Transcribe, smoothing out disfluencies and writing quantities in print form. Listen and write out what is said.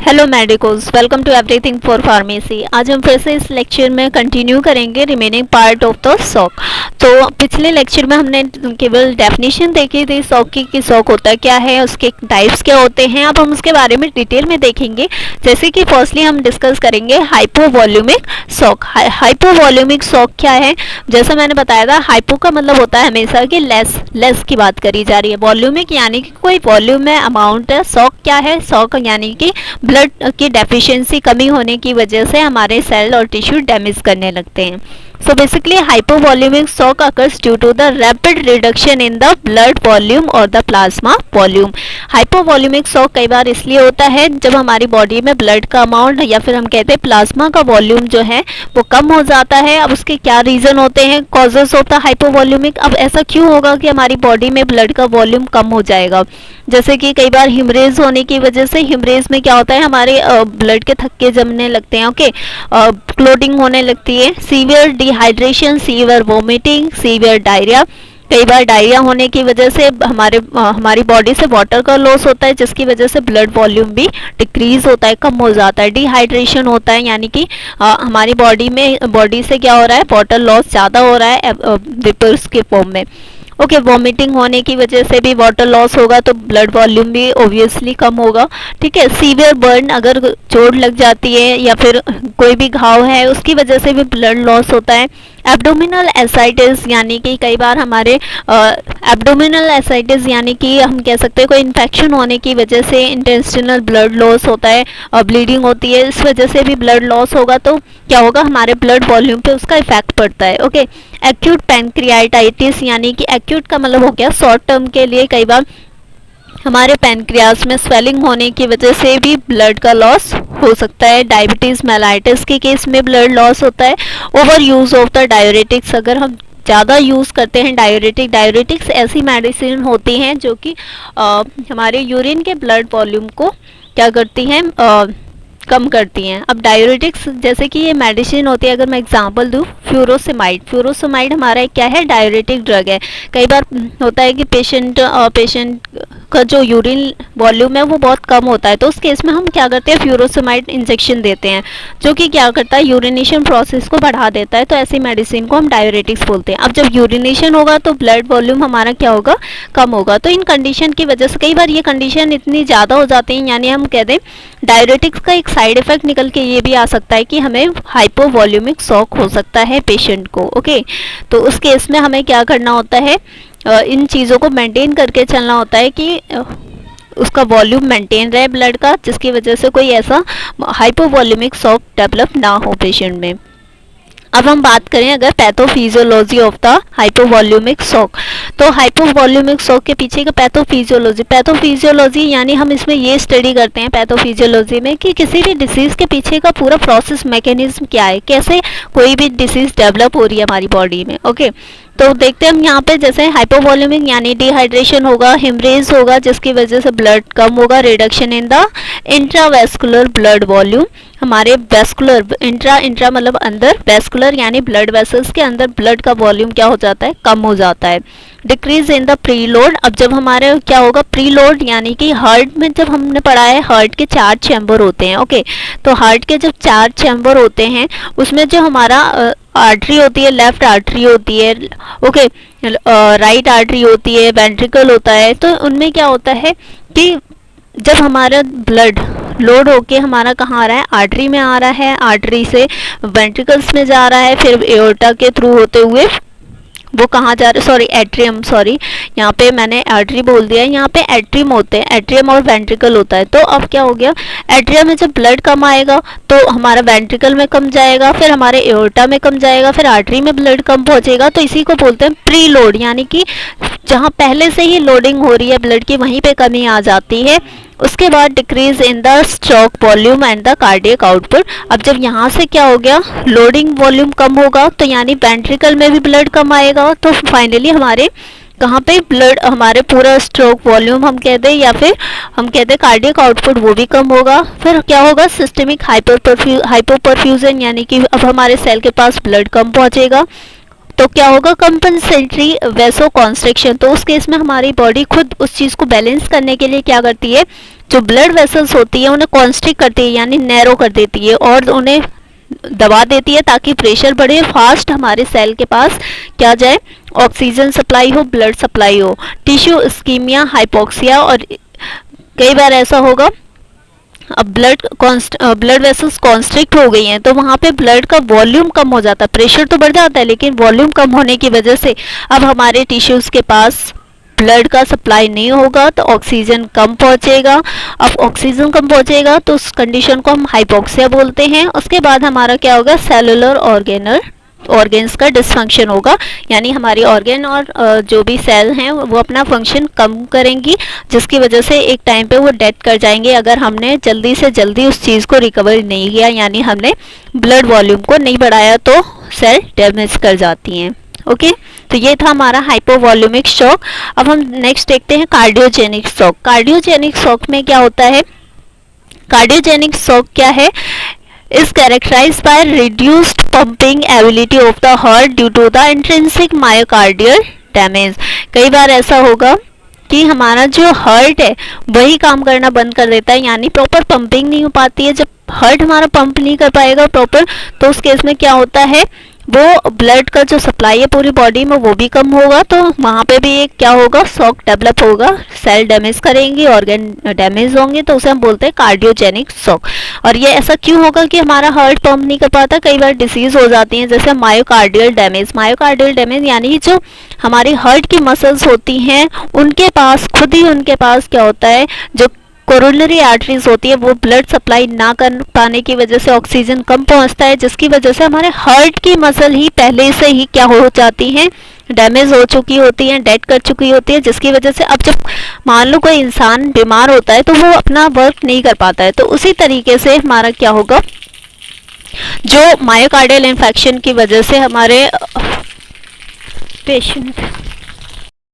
Hello medicos, welcome to everything for pharmacy. आज हम फिर से इस लेक्चर में कंटिन्यू करेंगे remaining part of the sock. तो पिछले लेक्चर में हमने केवल डेफिनेशन देखी थी सॉक की कि सॉक होता क्या है, उसके टाइप्स क्या होते हैं। अब हम उसके बारे में डिटेल में देखेंगे। जैसे कि फर्स्टली हम डिस्कस करेंगे हाइपोवॉल्यूमिक सॉक। हाइपोवॉल्यूमिक सॉक क्या है? जैसा मैंने बताया था, हाइपो का मतलब होता है हमेशा कि लेस की बात करी जा रही है। वॉल्यूमिक यानी कि कोई वॉल्यूम में अमाउंट है। सॉक क्या है? सॉक यानी कि ब्लड की डेफिशिएंसी कमी होने की वजह से हमारे सेल और टिश्यू डैमेज करने लगते हैं। So basically hypovolumic shock occurs due to the rapid reduction in the blood volume or the plasma volume. Hypovolaemic shock कई बार इसलिए होता है जब हमारी बॉडी में ब्लड का अमाउंट या फिर हम कहते हैं प्लाज्मा का वॉल्यूम जो है वो कम हो जाता है। अब उसके क्या रीजन होते हैं, कॉजेस होता है हाइपोवॉल्यूमिक। अब ऐसा क्यों होगा कि हमारी बॉडी में ब्लड का वॉल्यूम कम हो जाएगा? जैसे कि कई बार हिमरेज होने की वजह से, हिमरेज में क्या होता है हमारे ब्लड के थक्के जमने लगते हैं, ओके, क्लोटिंग होने लगती है। Severe dehydration, severe vomiting, severe diarrhoea. कई बार डायरिया होने की वजह से हमारी बॉडी से वाटर का लॉस होता है, जिसकी वजह से ब्लड वॉल्यूम भी डिक्रीज होता है, कम हो जाता है। डिहाइड्रेशन होता है यानी कि हमारी बॉडी से क्या हो रहा है, वाटर लॉस ज़्यादा हो रहा है वेपर्स के फॉर्म में। ओके, वॉमिटिंग होने की वजह से भी वाटर लॉस होगा तो ब्लड वॉल्यूम भी ऑब्वियसली कम होगा। ठीक है, सीवियर बर्न, अगर चोट लग जाती है या फिर कोई भी घाव है उसकी वजह से भी ब्लड लॉस होता है। एब्डोमिनल एसाइटिस यानी कि कई बार हमारे एब्डोमिनल एसाइटिस यानी कि हम कह सकते हैं कोई इन्फेक्शन होने की वजह से इंटेस्टिनल ब्लड लॉस होता है और ब्लीडिंग होती है, इस वजह से भी ब्लड लॉस होगा तो क्या होगा, हमारे ब्लड वॉल्यूम पे उसका इफेक्ट पड़ता है। ओके, एक्यूट पैनक्रियाटाइटिस यानी कि एक्यूट का मतलब हो गया शॉर्ट टर्म के लिए, कई बार हमारे पैनक्रियास में स्वेलिंग होने की वजह से भी ब्लड का लॉस हो सकता है। डायबिटीज मेलाइटिस के केस में ब्लड लॉस होता है। Over use of the diuretics, अगर हम ज़्यादा यूज़ करते हैं डायरेटिक्स ऐसी मेडिसिन होती हैं जो कि हमारे यूरिन के ब्लड वॉल्यूम को क्या करती हैं, कम करती हैं। अब डायरेटिक्स जैसे कि ये मेडिसिन होती है, अगर मैं एग्जांपल दूँ, फ्यूरोसमाइड हमारा एक क्या है, डायरेटिक ड्रग है। कई बार होता है कि पेशेंट का जो यूरिन वॉल्यूम है वो बहुत कम होता है, तो उस केस में हम क्या करते हैं, फ्यूरोसमाइड इंजेक्शन देते हैं जो कि क्या करता है, यूरिनेशन प्रोसेस को बढ़ा देता है। तो ऐसी मेडिसिन को हम डायरेटिक्स बोलते हैं। अब जब यूरिनेशन होगा तो ब्लड वॉल्यूम हमारा क्या होगा, कम होगा। तो इन कंडीशन की वजह से कई बार ये कंडीशन इतनी ज़्यादा हो जाती है, यानी हम कह दें डायरेटिक्स का एक साइड इफेक्ट निकल के ये भी आ सकता है कि हमें हाइपोवॉल्यूमिक शॉक हो सकता है पेशेंट को। ओके, तो उस केस में हमें क्या करना होता है, इन चीज़ों को मेंटेन करके चलना होता है कि उसका वॉल्यूम मेंटेन रहे ब्लड का, जिसकी वजह से कोई ऐसा हाइपोवॉल्यूमिक शॉक डेवलप ना हो पेशेंट में। अब हम बात करें अगर pathophysiology of the hypovolaemic shock, तो हाइपोवॉल्यूमिक शॉक के पीछे का पैथोफिजियोलॉजी यानी हम इसमें ये स्टडी करते हैं पैथोफिजियोलॉजी में कि किसी भी डिसीज़ के पीछे का पूरा प्रोसेस मैकेनिज्म क्या है, कैसे कोई भी डिसीज़ डेवलप हो रही है हमारी बॉडी में। ओके, तो देखते हैं हम यहाँ पे, जैसे हाइपोवॉल्यूमिक यानी डिहाइड्रेशन होगा, हिमरेज होगा जिसकी वजह से ब्लड कम होगा, reduction in the intravascular blood volume, हमारे वेस्कुलर, इंट्रा मतलब अंदर, वेस्कुलर यानी ब्लड वेसल्स के अंदर ब्लड का वॉल्यूम क्या हो जाता है, कम हो जाता है। डिक्रीज इन द प्रीलोड, अब जब हमारे क्या होगा, प्रीलोड यानी कि हार्ट में, जब हमने पढ़ा है हार्ट के 4 चैम्बर होते हैं। ओके, तो हार्ट के जब 4 चैम्बर होते हैं उसमें जो हमारा आर्टरी होती है, लेफ्ट आर्टरी होती है, ओके, राइट आर्टरी होती है, वेंट्रिकल होता है, तो उनमें क्या होता है कि जब हमारा ब्लड लोड होके हमारा कहाँ आ रहा है, आर्टरी में आ रहा है, आर्टरी से वेंट्रिकल्स में जा रहा है, फिर एओर्टा के थ्रू होते हुए वो कहाँ जा रहा है, सॉरी यहाँ पे मैंने आर्टरी बोल दिया, यहाँ पे एट्रियम होते हैं, एट्रियम और वेंट्रिकल होता है। तो अब क्या हो गया, एट्रियम में जब ब्लड कम आएगा तो हमारा वेंट्रिकल में कम जाएगा, फिर हमारे एओर्टा में कम जाएगा, फिर आर्टरी में ब्लड कम पहुँचेगा। तो इसी को बोलते हैं प्री लोड, यानी कि जहाँ पहले से ही लोडिंग हो रही है ब्लड की वहीं पे कमी आ जाती है। उसके बाद decrease in the stroke volume and the cardiac output, अब जब यहाँ से क्या हो गया, लोडिंग वॉल्यूम कम होगा तो यानी वेंट्रिकल में भी ब्लड कम आएगा, तो फाइनली हमारे कहाँ पे ब्लड, हमारे पूरा स्ट्रोक वॉल्यूम हम कह दें या फिर हम कहते हैं कार्डियक आउटपुट वो भी कम होगा। फिर क्या होगा, सिस्टमिक हाइपोपरफ्यूजन यानी कि अब हमारे सेल के पास ब्लड कम पहुँचेगा, तो क्या होगा, कंपनसेटरी वेसो कॉन्स्ट्रिक्शन, तो उस केस में हमारी बॉडी खुद उस चीज़ को बैलेंस करने के लिए क्या करती है, जो ब्लड वेसल्स होती है उन्हें कॉन्स्ट्रिक्ट करती है यानी नैरो कर देती है और उन्हें दबा देती है ताकि प्रेशर बढ़े, फास्ट हमारे सेल के पास क्या जाए, ऑक्सीजन सप्लाई हो, ब्लड सप्लाई हो। टिश्यू इस्कीमिया, हाइपोक्सिया, और कई बार ऐसा होगा अब ब्लड वेसल्स कॉन्स्ट्रिक्ट हो गई हैं तो वहाँ पे ब्लड का वॉल्यूम कम हो जाता है, प्रेशर तो बढ़ जाता है लेकिन वॉल्यूम कम होने की वजह से अब हमारे टिश्यूज़ के पास ब्लड का सप्लाई नहीं होगा तो ऑक्सीजन कम पहुंचेगा। अब ऑक्सीजन कम पहुंचेगा तो उस कंडीशन को हम हाइपोक्सिया बोलते हैं। उसके बाद हमारा क्या होगा, सेलुलर ऑर्गेन्स का डिसफंक्शन होगा, यानी हमारी ऑर्गेन और जो भी सेल हैं वो अपना फंक्शन कम करेंगी, जिसकी वजह से एक टाइम पे वो डेथ कर जाएंगे अगर हमने जल्दी से जल्दी उस चीज़ को रिकवर नहीं किया, यानी हमने ब्लड वॉल्यूम को नहीं बढ़ाया तो सेल डैमेज कर जाती हैं। ओके तो ये था हमारा हाइपोवॉल्यूमिक शॉक। अब हम नेक्स्ट देखते हैं कार्डियोजेनिक शॉक। कार्डियोजेनिक शॉक में क्या होता है, कार्डियोजेनिक शॉक क्या है, is characterized by reduced pumping ability of the heart due to the intrinsic myocardial damage। कई बार ऐसा होगा कि हमारा जो हार्ट है वही काम करना बंद कर देता है, यानी प्रॉपर पंपिंग नहीं हो पाती है। जब हार्ट हमारा पंप नहीं कर पाएगा प्रॉपर तो उस केस में क्या होता है, वो ब्लड का जो सप्लाई है पूरी बॉडी में वो भी कम होगा, तो वहाँ पे भी एक क्या होगा, शॉक डेवलप होगा, सेल डैमेज करेंगे, ऑर्गन डैमेज होंगे, तो उसे हम बोलते हैं कार्डियोजेनिक शॉक। और ये ऐसा क्यों होगा कि हमारा हार्ट पंप नहीं कर पाता, कई बार डिसीज हो जाती हैं जैसे मायोकार्डियल डैमेज। मायोकार्डियल डैमेज यानी जो हमारी हार्ट की मसल्स होती हैं उनके पास खुद ही उनके पास क्या होता है, जो कोरोनरी आर्टरीज होती है वो ब्लड सप्लाई ना कर पाने की वजह से ऑक्सीजन कम पहुंचता है, जिसकी वजह से हमारे हार्ट की मसल ही पहले से ही क्या हो जाती हैं, डैमेज हो चुकी होती हैं, डेड कर चुकी होती है, जिसकी वजह से अब जब मान लो कोई इंसान बीमार होता है तो वो अपना वर्क नहीं कर पाता है। तो उसी तरीके से हमारा क्या होगा, जो मायोकार्डियल इन्फेक्शन की वजह से हमारे पेशेंट